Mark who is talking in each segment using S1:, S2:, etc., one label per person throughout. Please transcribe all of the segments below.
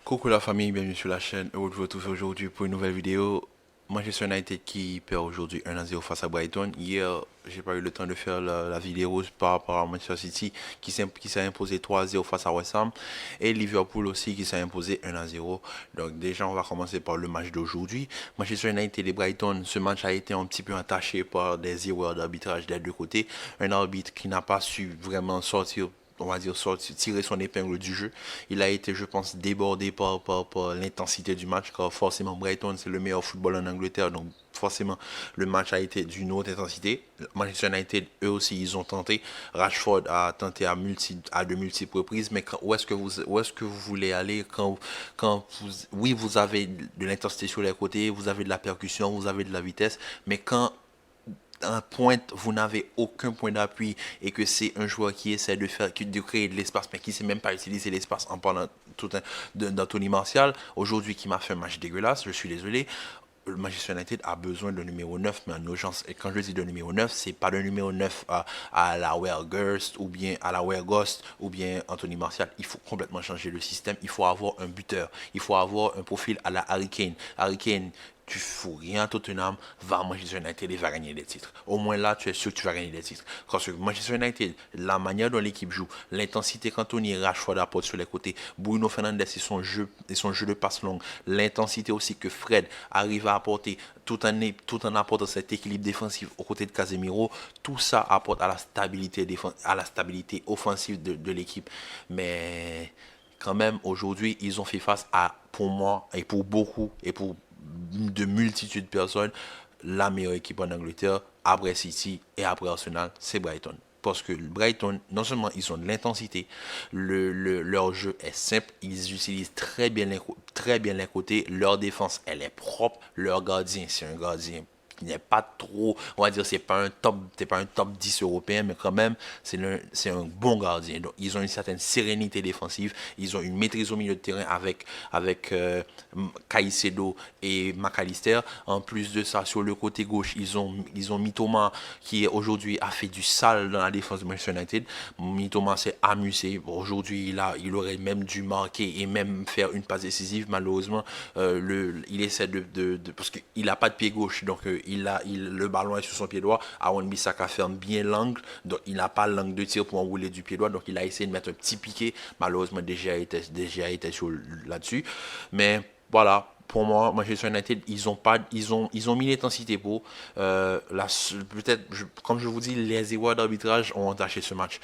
S1: Coucou la famille, bienvenue sur la chaîne. Heureux de vous retrouver aujourd'hui pour une nouvelle vidéo. Manchester United qui perd aujourd'hui 1-0 face à Brighton. Hier, j'ai pas eu le temps de faire la vidéo par rapport à Manchester City qui s'est imposé 3-0 face à West Ham. Et Liverpool aussi qui s'est imposé 1-0. Donc déjà, on va commencer par le match d'aujourd'hui. Manchester United et Brighton, ce match a été un petit peu entaché par des erreurs d'arbitrage des deux côtés. Un arbitre qui n'a pas su vraiment sortir, on va dire, tirer son épingle du jeu. Il a été, je pense, débordé par l'intensité du match, car forcément Brighton, c'est le meilleur football en Angleterre, donc forcément le match a été d'une haute intensité. Manchester United, eux aussi, ils ont tenté. Rashford a tenté à de multiples reprises, mais où est-ce que vous voulez aller oui, vous avez de l'intensité sur les côtés, vous avez de la percussion, vous avez de la vitesse, mais quand un pointe, vous n'avez aucun point d'appui et que c'est un joueur qui essaie de créer de l'espace, mais qui ne sait même pas utiliser l'espace en parlant d'Anthony Martial, aujourd'hui qui m'a fait un match dégueulasse, je suis désolé. Le Manchester United a besoin d'un numéro 9, mais en urgence. Et quand je dis de numéro 9, c'est pas de numéro 9 à la Weghorst ou bien à la Weghorst ou bien Anthony Martial. Il faut complètement changer le système. Il faut avoir un buteur. Il faut avoir un profil à la Harry Kane. Harry Kane, tu fous rien à Tottenham, va à Manchester United et va gagner des titres. Au moins là, tu es sûr que tu vas gagner des titres. Parce que Manchester United, la manière dont l'équipe joue, l'intensité qu'Anthony Rashford apporte sur les côtés, Bruno Fernandes et son jeu de passe longue, l'intensité aussi que Fred arrive à apporter tout en apportant cet équilibre défensif aux côtés de Casemiro, tout ça apporte à la stabilité offensive de l'équipe. Mais quand même, aujourd'hui, ils ont fait face à, pour moi, et pour beaucoup, et pour de multitudes de personnes, la meilleure équipe en Angleterre, après City et après Arsenal, c'est Brighton. Parce que Brighton, non seulement ils ont de l'intensité, leur jeu est simple, ils utilisent très bien les côtés, leur défense, elle est propre, leur gardien, c'est un gardien qui n'est pas trop, on va dire, c'est pas un top 10 européen, mais quand même, c'est un bon gardien. Donc, ils ont une certaine sérénité défensive, ils ont une maîtrise au milieu de terrain avec Caicedo et McAllister. En plus de ça, sur le côté gauche, ils ont Mitoma qui aujourd'hui a fait du sale dans la défense de Manchester United. Mitoma s'est amusé. Aujourd'hui, il aurait même dû marquer et même faire une passe décisive. Malheureusement, il essaie parce qu'il n'a pas de pied gauche, donc le ballon est sur son pied droit. Aaron Bissaka ferme bien l'angle, donc il n'a pas l'angle de tir pour enrouler du pied droit, donc il a essayé de mettre un petit piqué. Malheureusement, déjà été là-dessus. Mais voilà, pour moi, Manchester United, ils ont mis l'intensité pour peut-être, comme je vous dis, les erreurs d'arbitrage ont entaché ce match.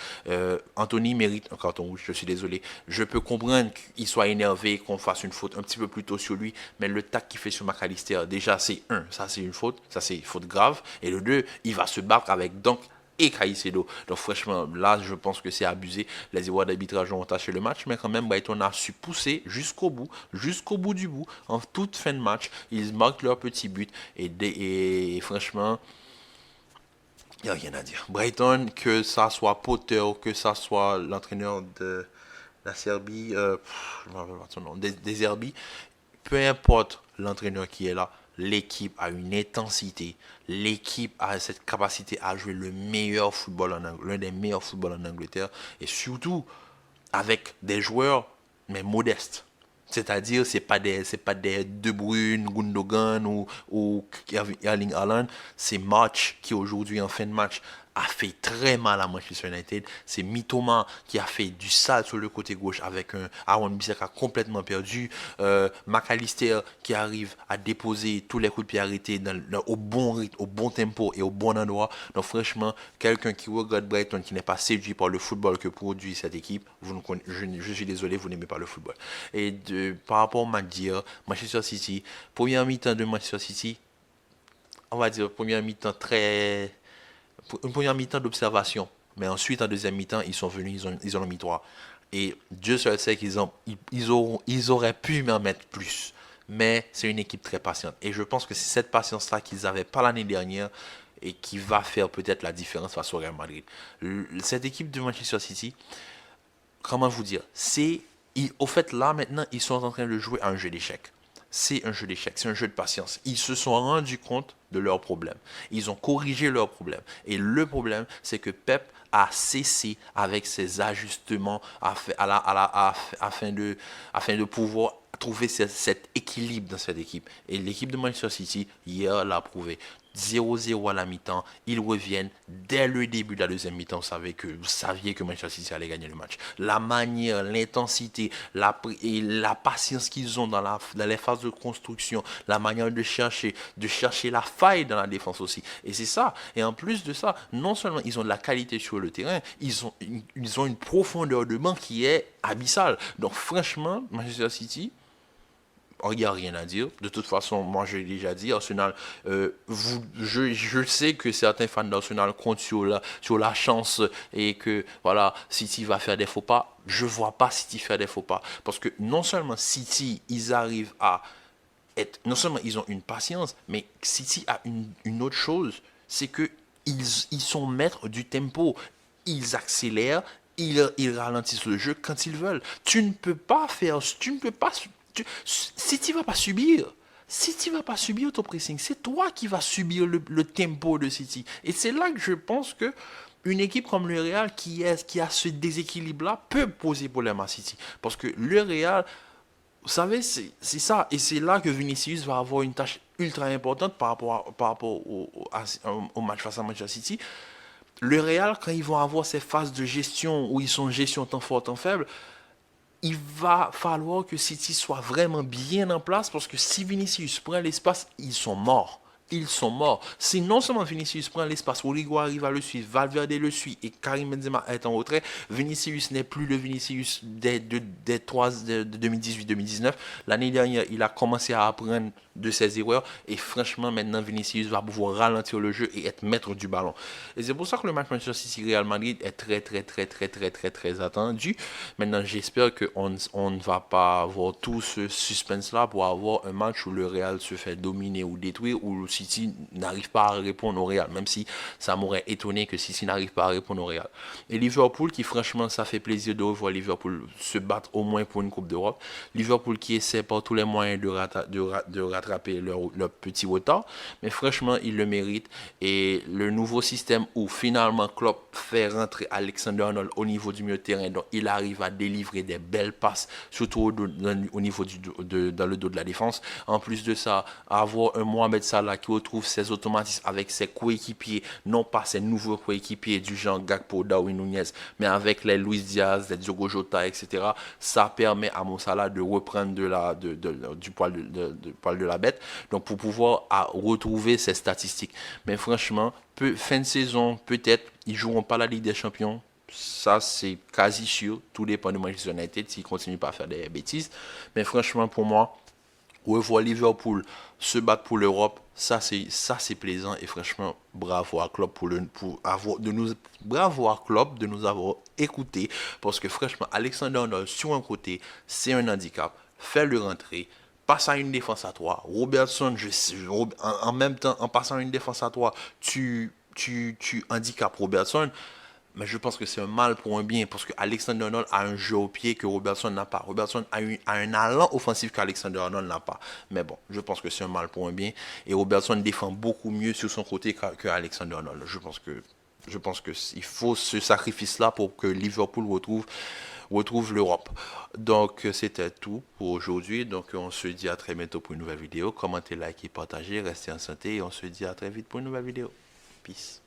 S1: Anthony mérite un carton rouge, je suis désolé. Je peux comprendre qu'il soit énervé, qu'on fasse une faute un petit peu plus tôt sur lui, mais le tac qu'il fait sur McAllister, déjà c'est ça c'est une faute, ça c'est une faute grave, et le deux, il va se battre avec donc et Caicedo. Donc franchement, là, je pense que c'est abusé. Les erreurs d'arbitrage ont entaché le match, mais quand même, Brighton a su pousser jusqu'au bout du bout. En toute fin de match, ils marquent leur petit but et franchement, il n'y a rien à dire. Brighton, que ça soit Potter, que ça soit l'entraîneur de la Serbie, je ne me rappelle pas son nom, des Serbies, peu importe l'entraîneur qui est là, l'équipe a une intensité, l'équipe a cette capacité à jouer le meilleur football l'un des meilleurs footballs en Angleterre, et surtout avec des joueurs mais modestes. C'est-à-dire, c'est pas des De Bruyne, Gundogan ou Erling Haaland. C'est March qui aujourd'hui en fin de match a fait très mal à Manchester United. C'est Mitoma qui a fait du sale sur le côté gauche avec un Aaron Bissaka complètement perdu. McAllister qui arrive à déposer tous les coups de pied arrêtés au bon rythme, au bon tempo et au bon endroit. Donc franchement, quelqu'un qui regarde Brighton, qui n'est pas séduit par le football que produit cette équipe, je suis désolé, vous n'aimez pas le football. Et par rapport au match d'hier, Manchester City, première mi-temps de Manchester City, on va dire une première mi-temps d'observation. Mais ensuite, en deuxième mi-temps, ils sont venus, ils en ont mis trois. Et Dieu seul sait ils auraient pu en mettre plus. Mais c'est une équipe très patiente. Et je pense que c'est cette patience-là qu'ils n'avaient pas l'année dernière et qui va faire peut-être la différence face au Real Madrid. Cette équipe de Manchester City, comment vous dire, au fait, là, maintenant, ils sont en train de jouer à un jeu d'échecs. C'est un jeu d'échecs, c'est un jeu de patience. Ils se sont rendus compte de leurs problèmes. Ils ont corrigé leurs problèmes. Et le problème, c'est que Pep a cessé avec ses ajustements afin de pouvoir trouver cet équilibre dans cette équipe. Et l'équipe de Manchester City, hier, l'a prouvé. 0-0 à la mi-temps, ils reviennent dès le début de la deuxième mi-temps. Vous saviez que Manchester City allait gagner le match. La manière, l'intensité, et la patience qu'ils ont dans les phases de construction, la manière de chercher la faille dans la défense aussi. Et c'est ça. Et en plus de ça, non seulement ils ont de la qualité sur le terrain, ils ont une profondeur de banc qui est abyssale. Donc franchement, Manchester City, il n'y a rien à dire. De toute façon, moi je l'ai déjà dit, Arsenal, je sais que certains fans d'Arsenal comptent sur la chance et que voilà, City va faire des faux pas. Je ne vois pas City faire des faux pas. Parce que non seulement City, ils arrivent à non seulement ils ont une patience, mais City a une autre chose, c'est que ils sont maîtres du tempo. Ils accélèrent, ils ralentissent le jeu quand ils veulent. Si tu vas pas subir, ton pressing, c'est toi qui vas subir le tempo de City. Et c'est là que je pense que une équipe comme le Real qui a ce déséquilibre-là peut poser problème à City. Parce que le Real, vous savez, c'est ça. Et c'est là que Vinicius va avoir une tâche ultra importante par rapport au match face à Manchester City. Le Real, quand ils vont avoir ces phases de gestion où ils sont gestion temps fort, temps faible, il va falloir que City soit vraiment bien en place parce que si Vinicius prend l'espace, ils sont morts. Ils sont morts. Si non seulement Vinicius prend l'espace, Rodrigo arrive à le suivre, Valverde le suit et Karim Benzema est en retrait, Vinicius n'est plus le Vinicius de 2018-2019. L'année dernière, il a commencé à apprendre de ses erreurs et franchement, maintenant, Vinicius va pouvoir ralentir le jeu et être maître du ballon. Et c'est pour ça que le match Manchester City-Real Madrid est très attendu. Maintenant, j'espère qu'on ne va pas avoir tout ce suspense-là pour avoir un match où le Real se fait dominer ou détruire, où le City n'arrive pas à répondre au Real, même si ça m'aurait étonné que City n'arrive pas à répondre au Real. Et Liverpool, qui franchement, ça fait plaisir de revoir Liverpool se battre au moins pour une Coupe d'Europe. Liverpool qui essaie par tous les moyens de rattraper leur petit retard, mais franchement, ils le méritent. Et le nouveau système où finalement Klopp fait rentrer Alexander-Arnold au niveau du milieu de terrain, donc il arrive à délivrer des belles passes, surtout au niveau dans le dos de la défense. En plus de ça, avoir un Mohamed Salah qui retrouve ses automatismes avec ses coéquipiers, non pas ses nouveaux coéquipiers du genre Gakpo, Darwin Nunez, mais avec les Luis Diaz, les Diogo Jota, etc. Ça permet à Mo Salah de reprendre du poil de la bête, donc pour pouvoir retrouver ses statistiques. Mais franchement, fin de saison, peut-être, ils joueront pas la Ligue des Champions. Ça, c'est quasi sûr. Tout dépend de Manchester United s'ils continuent pas à faire des bêtises. Mais franchement, pour moi, revoir Liverpool se battre pour l'Europe, ça c'est plaisant et franchement bravo à Klopp bravo à Klopp de nous avoir écoutés parce que franchement Alexander Arnold sur un côté c'est un handicap, fais-le rentrer, passe à une défense à 3. Robertson, en même temps en passant à une défense à 3, tu handicapes Robertson. Mais je pense que c'est un mal pour un bien parce que Alexander Arnold a un jeu au pied que Robertson n'a pas. Robertson a un allant offensif qu'Alexander Arnold n'a pas. Mais bon, je pense que c'est un mal pour un bien. Et Robertson défend beaucoup mieux sur son côté que Alexander Arnold. Je pense que il faut ce sacrifice-là pour que Liverpool retrouve l'Europe. Donc, c'était tout pour aujourd'hui. Donc, on se dit à très bientôt pour une nouvelle vidéo. Commentez, likez, partagez, restez en santé et on se dit à très vite pour une nouvelle vidéo. Peace.